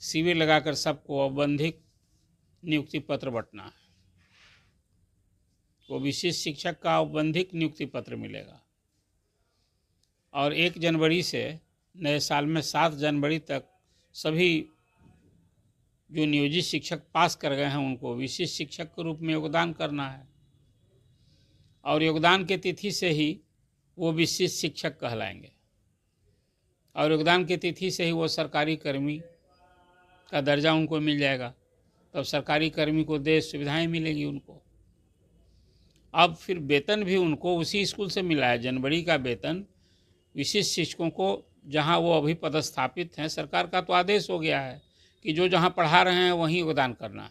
शिविर लगाकर सबको औपबंधिक नियुक्ति पत्र बंटना है। वो विशिष्ट शिक्षक का औपबंधिक नियुक्ति पत्र मिलेगा और 1 जनवरी से नए साल में 7 जनवरी तक सभी जो नियोजित शिक्षक पास कर गए हैं उनको विशिष्ट शिक्षक के रूप में योगदान करना है और योगदान की तिथि से ही वो विशिष्ट शिक्षक कहलाएंगे और योगदान की तिथि से ही वो सरकारी कर्मी का दर्जा उनको मिल जाएगा। तब सरकारी कर्मी को देश सुविधाएं मिलेगी उनको। अब फिर वेतन भी उनको उसी स्कूल से मिला है। जनवरी का वेतन विशिष्ट शिक्षकों को जहां वो अभी पदस्थापित हैं, सरकार का तो आदेश हो गया है कि जो जहां पढ़ा रहे हैं वहीं योगदान करना है।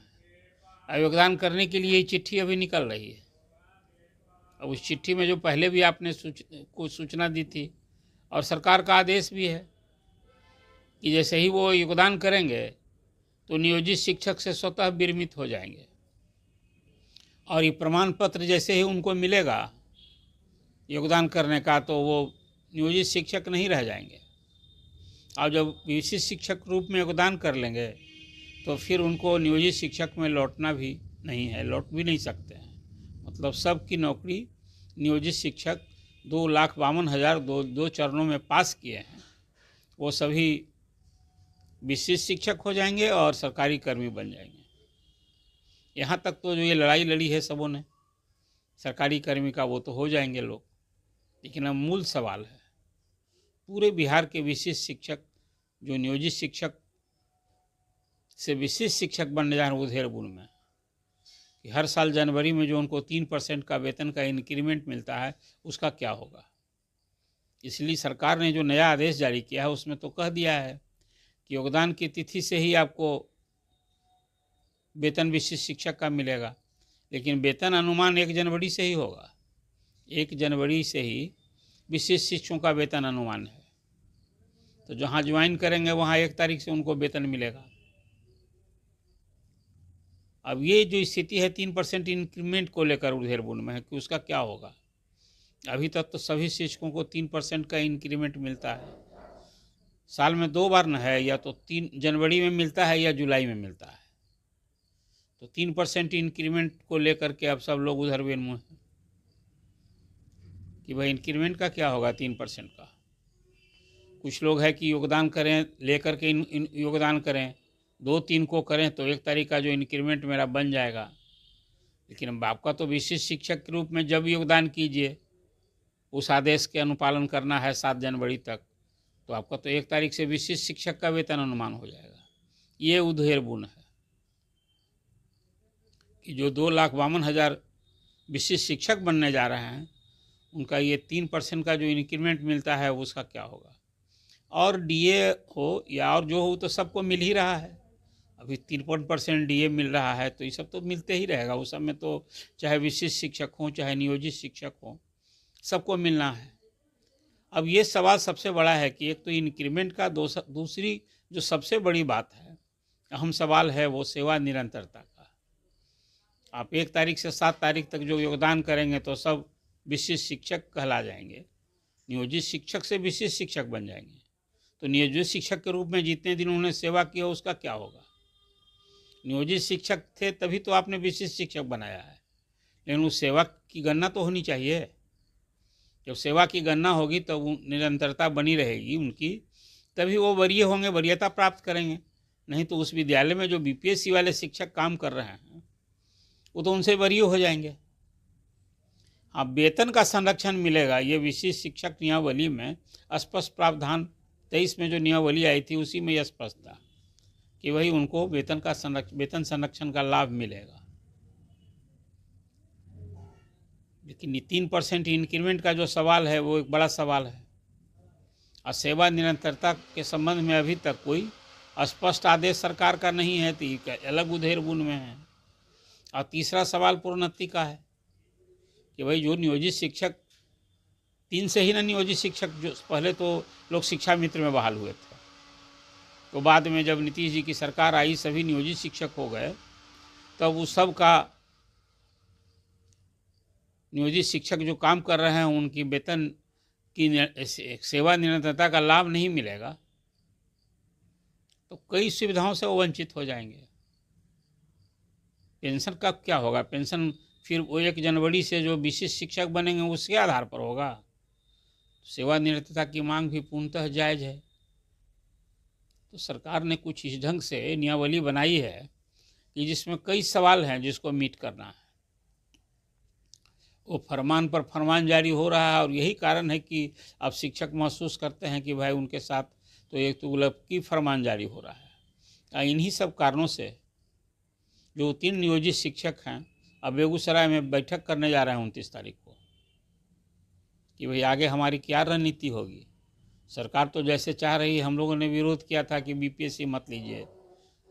अब योगदान करने के लिए चिट्ठी अभी निकल रही है। अब उस चिट्ठी में जो पहले भी आपने सूचना दी थी और सरकार का आदेश भी है कि जैसे ही वो योगदान करेंगे तो नियोजित शिक्षक से स्वतः विरमित हो जाएंगे और ये प्रमाण पत्र जैसे ही उनको मिलेगा योगदान करने का तो वो नियोजित शिक्षक नहीं रह जाएंगे। और जब विशिष्ट शिक्षक रूप में योगदान कर लेंगे तो फिर उनको नियोजित शिक्षक में लौटना भी नहीं है, लौट भी नहीं सकते हैं। मतलब सबकी नौकरी नियोजित शिक्षक 2,52,000 दो चरणों में पास किए हैं वो सभी विशिष्ट शिक्षक हो जाएंगे और सरकारी कर्मी बन जाएंगे। यहाँ तक तो जो ये लड़ाई लड़ी है सबों ने सरकारी कर्मी का वो तो हो जाएंगे लोग। लेकिन अब मूल सवाल है पूरे बिहार के विशिष्ट शिक्षक जो नियोजित शिक्षक से विशिष्ट शिक्षक बनने जा रहे हैं उधेड़बुन में कि हर साल जनवरी में जो उनको 3% का वेतन का इंक्रीमेंट मिलता है उसका क्या होगा। इसलिए सरकार ने जो नया आदेश जारी किया है उसमें तो कह दिया है कि योगदान की तिथि से ही आपको वेतन विशिष्ट शिक्षक का मिलेगा, लेकिन वेतन अनुमान 1 जनवरी से ही होगा। 1 जनवरी से ही विशिष्ट शिक्षकों का वेतन अनुमान है। तो जहाँ ज्वाइन करेंगे वहाँ 1 तारीख से उनको वेतन मिलेगा। अब ये जो स्थिति है 3% इंक्रीमेंट को लेकर उधेड़बुन में है कि उसका क्या होगा। अभी तक तो सभी शिक्षकों को 3% का इंक्रीमेंट मिलता है। साल में 2 बार न है, या तो 3 जनवरी में मिलता है या जुलाई में मिलता है। तो 3% इंक्रीमेंट को लेकर के अब सब लोग उधर बेनमुह हैं कि भाई इंक्रीमेंट का क्या होगा 3% का। कुछ लोग है कि योगदान करें लेकर के योगदान करें 2-3 को करें तो 1 तारीख का जो इंक्रीमेंट मेरा बन जाएगा। लेकिन अब आपका तो विशिष्ट शिक्षक के रूप में जब योगदान कीजिए उस आदेश के अनुपालन करना है 7 जनवरी तक, तो आपका तो 1 तारीख से विशिष्ट शिक्षक का वेतन अनुमान हो जाएगा। ये उधेड़बुन है कि जो 2,52,000 विशिष्ट शिक्षक बनने जा रहे हैं उनका ये 3% का जो इंक्रीमेंट मिलता है उसका क्या होगा। और डीए हो या और जो हो तो सबको मिल ही रहा है। अभी 53% डीए मिल रहा है तो ये सब तो मिलते ही रहेगा। उस सब में तो चाहे विशिष्ट शिक्षक हों चाहे नियोजित शिक्षक हों सबको मिलना है। अब ये सवाल सबसे बड़ा है कि एक तो इंक्रीमेंट का, दूसरी जो सबसे बड़ी बात है अहम सवाल है वो सेवा निरंतरता का। आप 1 तारीख से 7 तारीख तक जो योगदान करेंगे तो सब विशिष्ट शिक्षक कहला जाएंगे, नियोजित शिक्षक से विशिष्ट शिक्षक बन जाएंगे। तो नियोजित शिक्षक के रूप में जितने दिन उन्होंने सेवा की हो उसका क्या होगा। नियोजित शिक्षक थे तभी तो आपने विशिष्ट शिक्षक बनाया है, लेकिन उस सेवा की गणना तो होनी चाहिए। जब सेवा की गणना होगी तो निरंतरता बनी रहेगी उनकी, तभी वो वरीय होंगे, वरीयता प्राप्त करेंगे। नहीं तो उस विद्यालय में जो बीपीएससी वाले शिक्षक काम कर रहे हैं वो तो उनसे वरीय हो जाएंगे। हाँ, वेतन का संरक्षण मिलेगा। ये विशिष्ट शिक्षक नियमावली में स्पष्ट प्रावधान 23 में जो नियमावली आई थी उसी में यह स्पष्ट था कि वही उनको वेतन संरक्षण का लाभ मिलेगा। लेकिन 3% इंक्रीमेंट का जो सवाल है वो एक बड़ा सवाल है और सेवा निरंतरता के संबंध में अभी तक कोई स्पष्ट आदेश सरकार का नहीं है, तो अलग उधेड़बुन में है। और तीसरा सवाल प्रोन्नति का है कि भाई जो नियोजित शिक्षक 3 से ही ना नियोजित शिक्षक जो पहले तो लोग शिक्षा मित्र में बहाल हुए थे, तो बाद में जब नीतीश जी की सरकार आई सभी नियोजित शिक्षक हो गए, तब उस सब का नियोजित शिक्षक जो काम कर रहे हैं उनकी वेतन की सेवा निरंतरता का लाभ नहीं मिलेगा। तो कई सुविधाओं से वो वंचित हो जाएंगे। पेंशन का क्या होगा? पेंशन फिर वो 1 जनवरी से जो विशिष्ट शिक्षक बनेंगे उसके आधार पर होगा। सेवानिवृत्तता की मांग भी पूर्णतः जायज़ है। तो सरकार ने कुछ इस ढंग से नियमावली बनाई है कि जिसमें कई सवाल हैं जिसको मीट करना है। वो फरमान पर फरमान जारी हो रहा है और यही कारण है कि अब शिक्षक महसूस करते हैं कि भाई उनके साथ तो एक तुगलकी फरमान जारी हो रहा है। इन्हीं सब कारणों से जो 3 नियोजित शिक्षक हैं अब बेगूसराय में बैठक करने जा रहे हैं 29 तारीख को कि भाई आगे हमारी क्या रणनीति होगी। सरकार तो जैसे चाह रही है, हम लोगों ने विरोध किया था कि बीपीएससी मत लीजिए,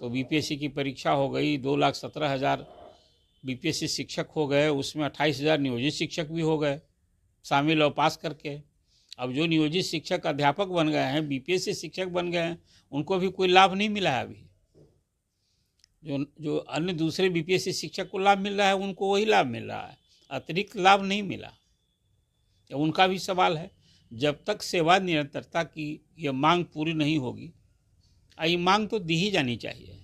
तो बीपीएससी की परीक्षा हो गई, 2,17,000 बीपीएससी शिक्षक हो गए, उसमें 28,000 नियोजित शिक्षक भी हो गए शामिल और पास करके। अब जो नियोजित शिक्षक अध्यापक बन गए हैं, बीपीएससी शिक्षक बन गए हैं, उनको भी कोई लाभ नहीं मिला है अभी। जो अन्य दूसरे बीपीएससी शिक्षक को लाभ मिल रहा है उनको वही लाभ मिल रहा है, अतिरिक्त लाभ नहीं मिला। उनका भी सवाल है, जब तक सेवा निरंतरता की ये मांग पूरी नहीं होगी, ये मांग तो दी ही जानी चाहिए।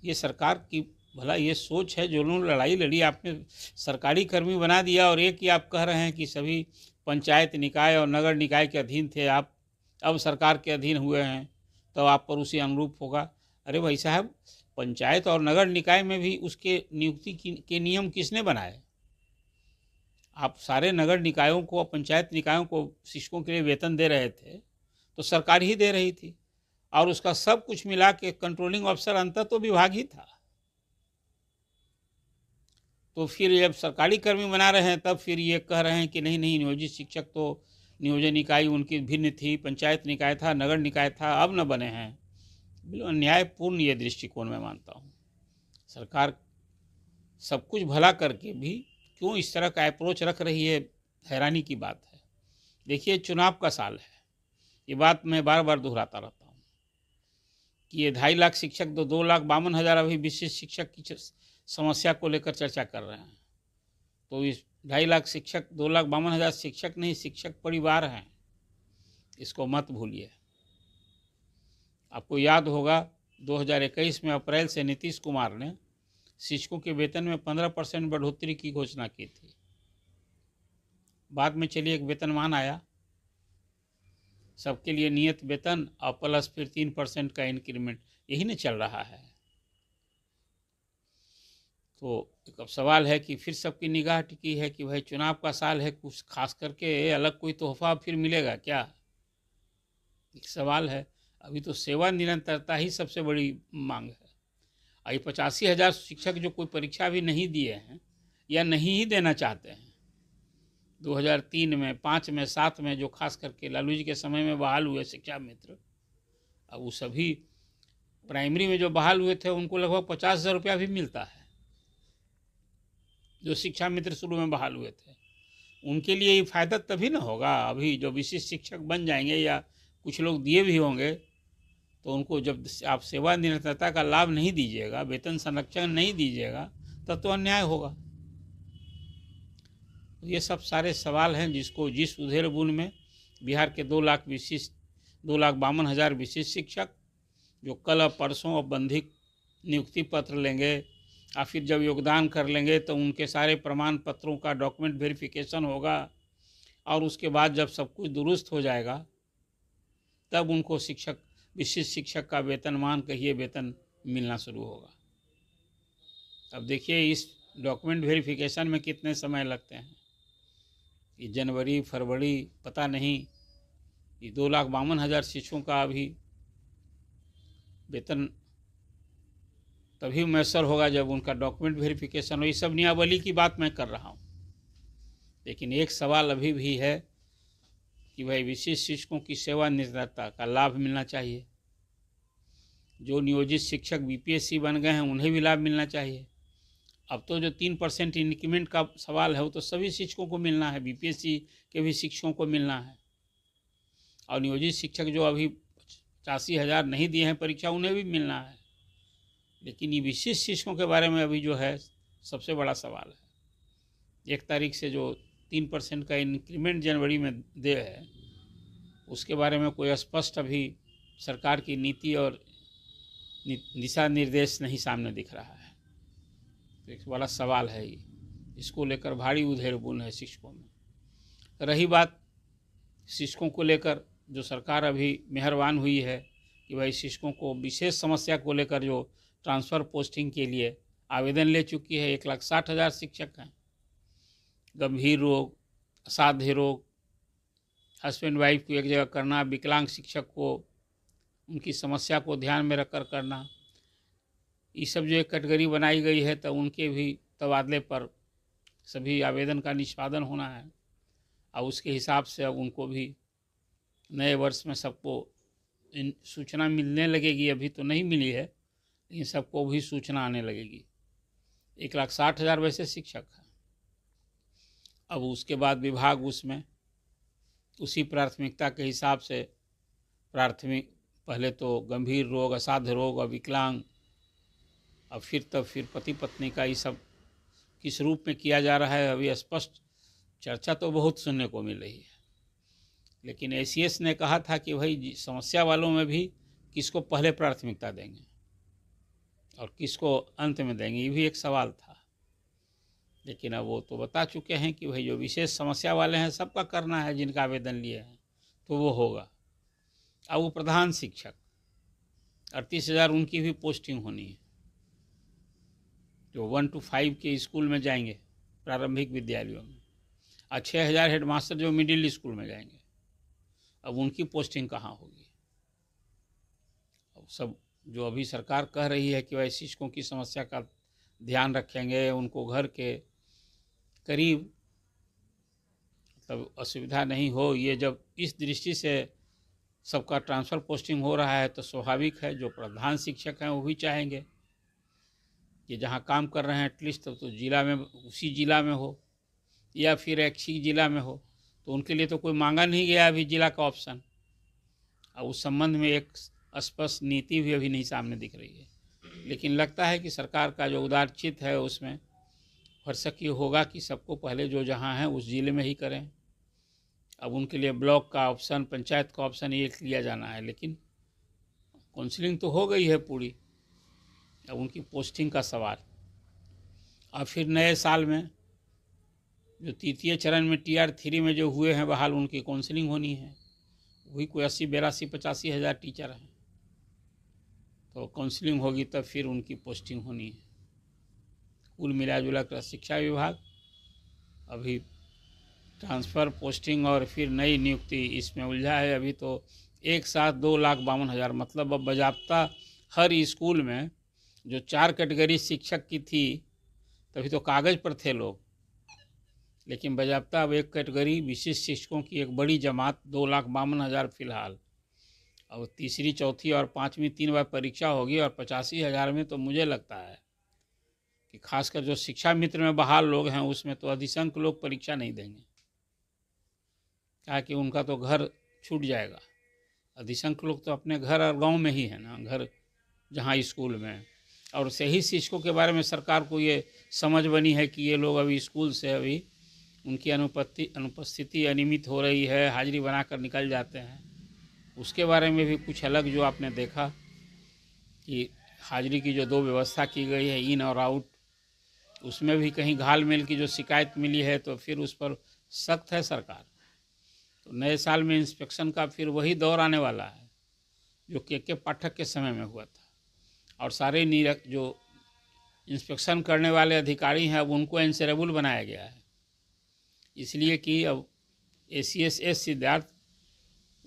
ये सरकार की भला ये सोच है, जो लोग लड़ाई लड़ी आपने सरकारी कर्मी बना दिया और एक ही आप कह रहे हैं कि सभी पंचायत निकाय और नगर निकाय के अधीन थे, आप अब सरकार के अधीन हुए हैं तो आप पर उसी अनुरूप होगा। अरे भाई साहब, पंचायत और नगर निकाय में भी उसके नियुक्ति के नियम किसने बनाए? आप सारे नगर निकायों को और पंचायत निकायों को शिक्षकों के लिए वेतन दे रहे थे तो सरकार ही दे रही थी और उसका सब कुछ मिला के कंट्रोलिंग ऑफिसर अंतर तो विभाग ही था। तो फिर जब सरकारी कर्मी बना रहे हैं तब फिर ये कह रहे हैं कि नहीं नहीं, नियोजित शिक्षक तो नियोजन इकाई उनकी भिन्न थी, पंचायत निकाय था, नगर निकाय था, अब न बने हैं। बिल्कुल अन्यायपूर्ण ये दृष्टिकोण मैं मानता हूँ। सरकार सब कुछ भला करके भी क्यों इस तरह का अप्रोच रख रही है, हैरानी की बात है। देखिए, चुनाव का साल है, ये बात मैं बार बार दोहराता रहता हूँ कि ये 2.5 लाख शिक्षक 2,52,000 अभी विशिष्ट शिक्षक की समस्या को लेकर चर्चा कर रहे हैं। तो इस 2.5 लाख शिक्षक 2,52,000 शिक्षक नहीं, शिक्षक परिवार हैं, इसको मत भूलिए। आपको याद होगा 2021 में अप्रैल से नीतीश कुमार ने शिक्षकों के वेतन में 15% बढ़ोतरी की घोषणा की थी। बाद में चलिए एक वेतनमान आया, सबके लिए नियत वेतन और प्लस फिर 3% का इंक्रीमेंट, यही न चल रहा है। तो अब सवाल है कि फिर सबकी निगाह टिकी है कि भाई चुनाव का साल है, कुछ खास करके अलग कोई तोहफा फिर मिलेगा क्या, एक सवाल है। अभी तो सेवा निरंतरता ही सबसे बड़ी मांग है। आई 85,000 शिक्षक जो कोई परीक्षा भी नहीं दिए हैं या नहीं ही देना चाहते हैं, 2003 में, 5 में, 7 में जो खास करके लालू जी के समय में बहाल हुए शिक्षा मित्र, अब वो सभी प्राइमरी में जो बहाल हुए थे उनको लगभग 50,000 रुपया भी मिलता है। जो शिक्षा मित्र शुरू में बहाल हुए थे उनके लिए ये फ़ायदा तभी ना होगा। अभी जो विशिष्ट शिक्षक बन जाएंगे या कुछ लोग दिए भी होंगे तो उनको जब आप सेवा निरंतरता का लाभ नहीं दीजिएगा, वेतन संरक्षण नहीं दीजिएगा, तब तो अन्याय होगा। ये सब सारे सवाल हैं जिसको जिस उधेड़ बुन में बिहार के 2,52,000 विशिष्ट शिक्षक जो कल और परसों औपबंधिक नियुक्ति पत्र लेंगे और फिर जब योगदान कर लेंगे तो उनके सारे प्रमाण पत्रों का डॉक्यूमेंट वेरिफिकेशन होगा और उसके बाद जब सब कुछ दुरुस्त हो जाएगा तब उनको शिक्षक, विशिष्ट शिक्षक का वेतनमान कहिए वेतन मिलना शुरू होगा। अब देखिए इस डॉक्यूमेंट वेरिफिकेशन में कितने समय लगते हैं, ये जनवरी फरवरी पता नहीं, ये 2,52,000 शिक्षकों का अभी वेतन तभी मैसर होगा जब उनका डॉक्यूमेंट वेरिफिकेशन हो। ये सब नियमावली की बात मैं कर रहा हूँ, लेकिन एक सवाल अभी भी है कि भाई विशिष्ट शिक्षकों की सेवा निरंतरता का लाभ मिलना चाहिए। जो नियोजित शिक्षक बीपीएससी बन गए हैं उन्हें भी लाभ मिलना चाहिए। अब तो जो 3% इंक्रीमेंट का सवाल है वो तो सभी शिक्षकों को मिलना है, बीपीएससी के भी शिक्षकों को मिलना है। और नियोजित शिक्षक जो अभी 85,000 नहीं दिए हैं परीक्षा, उन्हें भी मिलना है। लेकिन ये विशिष्ट शिक्षकों के बारे में अभी जो है सबसे बड़ा सवाल है। 1 तारीख से जो 3% का इंक्रीमेंट जनवरी में दे है उसके बारे में कोई स्पष्ट अभी सरकार की नीति और दिशा निर्देश नहीं सामने दिख रहा है। तो एक बड़ा सवाल है ये, इसको लेकर भारी उधेड़-बुन है शिक्षकों में। रही बात शिक्षकों को लेकर, जो सरकार अभी मेहरबान हुई है कि भाई शिक्षकों को विशेष समस्या को लेकर जो ट्रांसफ़र पोस्टिंग के लिए आवेदन ले चुकी है, 1,60,000 शिक्षक हैं। गंभीर रोग, असाध्य रोग, हस्बैंड वाइफ को एक जगह करना, विकलांग शिक्षक को उनकी समस्या को ध्यान में रखकर करना, ये सब जो एक कैटेगरी बनाई गई है, तो उनके भी तबादले पर सभी आवेदन का निष्पादन होना है और उसके हिसाब से अब उनको भी नए वर्ष में सबको इन सूचना मिलने लगेगी। अभी तो नहीं मिली है, लेकिन सबको भी सूचना आने लगेगी। 1,60,000 वैसे शिक्षक हैं। अब उसके बाद विभाग उसमें उसी प्राथमिकता के हिसाब से प्राथमिक, पहले तो गंभीर रोग, असाध्य रोग और विकलांग, अब फिर पति पत्नी का ये सब किस रूप में किया जा रहा है अभी स्पष्ट चर्चा तो बहुत सुनने को मिल रही है। लेकिन एसीएस ने कहा था कि भाई समस्या वालों में भी किसको पहले प्राथमिकता देंगे और किसको अंत में देंगे, ये भी एक सवाल था। लेकिन अब वो तो बता चुके हैं कि भाई जो विशेष समस्या वाले हैं सबका करना है, जिनका आवेदन लिए हैं तो वो होगा। अब वो प्रधान शिक्षक 38,000 उनकी भी पोस्टिंग होनी है, जो 1 to 5 के स्कूल में जाएंगे प्रारंभिक विद्यालयों में, और 6,000 हेडमास्टर जो मिडिल स्कूल में जाएंगे। अब उनकी पोस्टिंग कहाँ होगी? अब सब जो अभी सरकार कह रही है कि भाई शिक्षकों की समस्या का ध्यान रखेंगे, उनको घर के करीब मतलब असुविधा नहीं हो, ये जब इस दृष्टि से सबका ट्रांसफ़र पोस्टिंग हो रहा है तो स्वाभाविक है जो प्रधान शिक्षक हैं वो भी चाहेंगे कि जहाँ काम कर रहे हैं एटलीस्ट तो जिला में, उसी जिला में हो या फिर एक ही जिला में हो। तो उनके लिए तो कोई मांगा नहीं गया अभी जिला का ऑप्शन, और उस संबंध में एक स्पष्ट नीति भी अभी नहीं सामने दिख रही है। लेकिन लगता है कि सरकार का जो उदारचित है उसमें भरसक ये होगा कि सबको पहले जो जहाँ है उस ज़िले में ही करें। अब उनके लिए ब्लॉक का ऑप्शन, पंचायत का ऑप्शन ये लिया जाना है, लेकिन काउंसलिंग तो हो गई है पूरी, अब उनकी पोस्टिंग का सवाल। और फिर नए साल में जो तृतीय चरण में TR 3 में जो हुए हैं बहाल, उनकी काउंसलिंग होनी है। वही कोई 80, 82, 85 हज़ार टीचर हैं, तो काउंसलिंग होगी तब फिर उनकी पोस्टिंग होनी है। कुल मिला जुला कर शिक्षा विभाग अभी ट्रांसफ़र, पोस्टिंग और फिर नई नियुक्ति इसमें उलझा है। अभी तो एक साथ 2,52,000, मतलब अब बजाबता हर स्कूल में जो 4 कैटेगरी शिक्षक की थी तभी तो कागज़ पर थे लोग, लेकिन बजाबता अब एक कैटेगरी विशिष्ट शिक्षकों की एक बड़ी जमात 2,52,000 फिलहाल। अब तीसरी, चौथी और पाँचवीं 3 बार परीक्षा होगी और 85,000 में तो मुझे लगता है कि खासकर जो शिक्षा मित्र में बहाल लोग हैं उसमें तो अधिसंख्य लोग परीक्षा नहीं देंगे, क्या कि उनका तो घर छूट जाएगा। अधिसंख्य लोग तो अपने घर और गांव में ही है ना, घर जहां स्कूल में। और सही शिक्षकों के बारे में सरकार को ये समझ बनी है कि ये लोग अभी स्कूल से अभी उनकी अनुपस्थिति अनियमित हो रही है, हाजिरी बनाकर निकल जाते हैं। उसके बारे में भी कुछ अलग जो आपने देखा कि हाजिरी की जो 2 व्यवस्था की गई है, इन और आउट, उसमें भी कहीं घाल-मेल की जो शिकायत मिली है तो फिर उस पर सख्त है सरकार। तो नए साल में इंस्पेक्शन का फिर वही दौर आने वाला है जो के पाठक के समय में हुआ था, और सारे जो इंस्पेक्शन करने वाले अधिकारी हैं अब उनको एंसरेबल बनाया गया है, इसलिए कि अब ACS सिद्धार्थ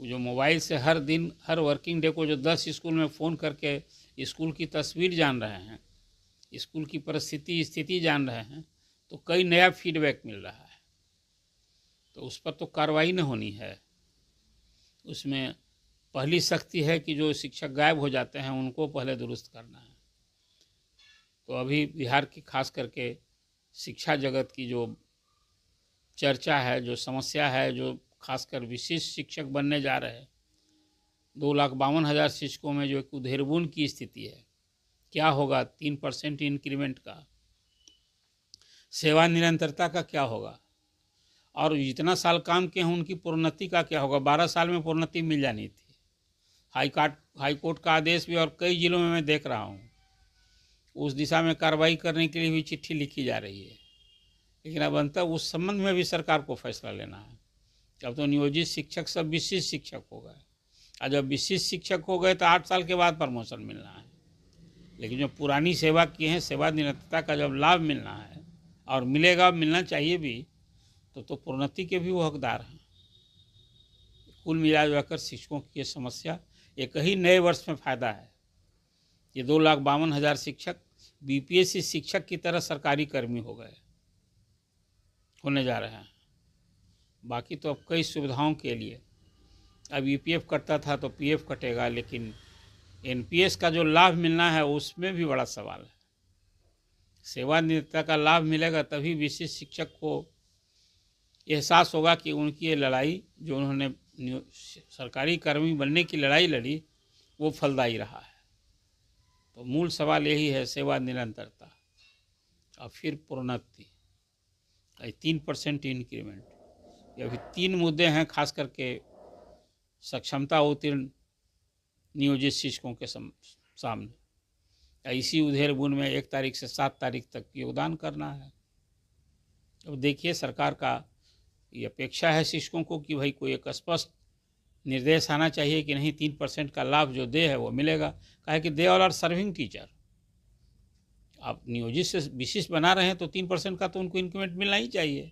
जो मोबाइल से हर दिन, हर वर्किंग डे को जो 10 स्कूल में फ़ोन करके स्कूल की तस्वीर जान रहे हैं, स्कूल की परिस्थिति स्थिति जान रहे हैं, तो कई नया फीडबैक मिल रहा है। तो उस पर तो कार्रवाई न होनी है। उसमें पहली सख्ती है कि जो शिक्षक गायब हो जाते हैं उनको पहले दुरुस्त करना है। तो अभी बिहार की खास करके शिक्षा जगत की जो चर्चा है, जो समस्या है, जो खासकर विशिष्ट शिक्षक बनने जा रहे हैं, 2,52,000 शिक्षकों में जो एक उधेड़-बुन की स्थिति है, क्या होगा? 3% इंक्रीमेंट का, सेवा निरंतरता का क्या होगा? और जितना साल काम किए हैं उनकी प्रोन्नति का क्या होगा? 12 साल में प्रोन्नति मिल जानी थी, हाई कोर्ट का आदेश भी और कई जिलों में मैं देख रहा हूँ, उस दिशा में कार्रवाई करने के लिए भी चिट्ठी लिखी जा रही है। लेकिन अब अंततः उस संबंध में भी सरकार को फैसला लेना है। अब तो नियोजित शिक्षक सब विशिष्ट शिक्षक हो गए, और जब विशिष्ट शिक्षक हो गए तो 8 साल के बाद प्रमोशन मिलना है। लेकिन जो पुरानी सेवा किए हैं, सेवा निरंतरता का जब लाभ मिलना है और मिलेगा, मिलना चाहिए भी, तो प्रोन्नति के भी वो हकदार हैं। कुल मिलाकर शिक्षकों की ये समस्या एक ही नए वर्ष में फ़ायदा है। ये 2,52,000 शिक्षक बीपीएससी शिक्षक की तरह सरकारी कर्मी होने जा रहे हैं। बाकी तो अब कई सुविधाओं के लिए अब ईपीएफ कटता था तो पीएफ कटेगा, लेकिन एनपीएस का जो लाभ मिलना है उसमें भी बड़ा सवाल है। सेवानिवृत्ति का लाभ मिलेगा तभी विशिष्ट शिक्षक को एहसास होगा कि उनकी ये लड़ाई, जो उन्होंने सरकारी कर्मी बनने की लड़ाई लड़ी, वो फलदायी रहा है। तो मूल सवाल यही है, सेवा निरंतरता और फिर प्रोन्नति, 3% इंक्रीमेंट। ये अभी 3 मुद्दे हैं खास करके सक्षमता उत्तीर्ण नियोजित शिक्षकों के सामने। इसी उधेड़-बुन में 1 तारीख से 7 तारीख तक योगदान करना है। अब देखिए, सरकार का ये अपेक्षा है शिक्षकों को कि भाई कोई एक स्पष्ट निर्देश आना चाहिए कि नहीं, 3% का लाभ जो दे है वो मिलेगा। काहे कि they all are serving teacher. आप नियोजित से विशिष्ट बना रहे हैं तो 3% का तो उनको इंक्रीमेंट मिलना ही चाहिए।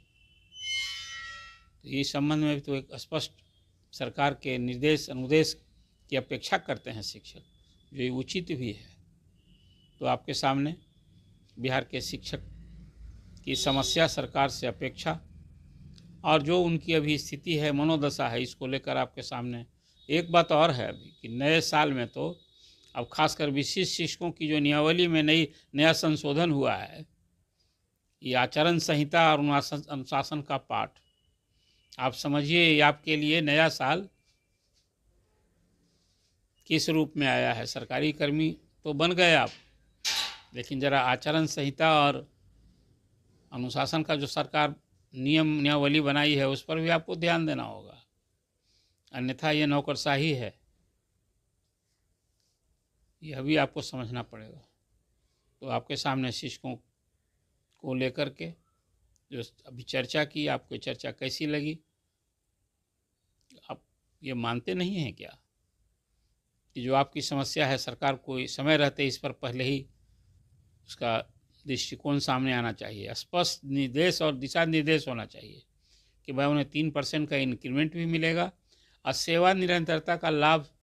तो इस संबंध में भी तो एक स्पष्ट सरकार के निर्देश अनुदेश की अपेक्षा करते हैं शिक्षक, जो ये उचित भी है। तो आपके सामने बिहार के शिक्षक की समस्या, सरकार से अपेक्षा और जो उनकी अभी स्थिति है, मनोदशा है, इसको लेकर आपके सामने एक बात और है अभी कि नए साल में तो अब खासकर विशिष्ट शिक्षकों की जो नियमावली में नया संशोधन हुआ है, ये आचरण संहिता और अनुशासन का पाठ, आप समझिए ये आपके लिए नया साल किस रूप में आया है। सरकारी कर्मी तो बन गए आप, लेकिन ज़रा आचरण संहिता और अनुशासन का जो सरकार नियमावली बनाई है उस पर भी आपको ध्यान देना होगा, अन्यथा ये नौकरशाही है, यह भी आपको समझना पड़ेगा। तो आपके सामने शिक्षकों को लेकर के जो अभी चर्चा की, आपको चर्चा कैसी लगी? आप ये मानते नहीं हैं क्या कि जो आपकी समस्या है, सरकार को समय रहते इस पर पहले ही उसका दृष्टिकोण सामने आना चाहिए, स्पष्ट निर्देश और दिशा निर्देश होना चाहिए कि भाई उन्हें 3% का इंक्रीमेंट भी मिलेगा और सेवा निरंतरता का लाभ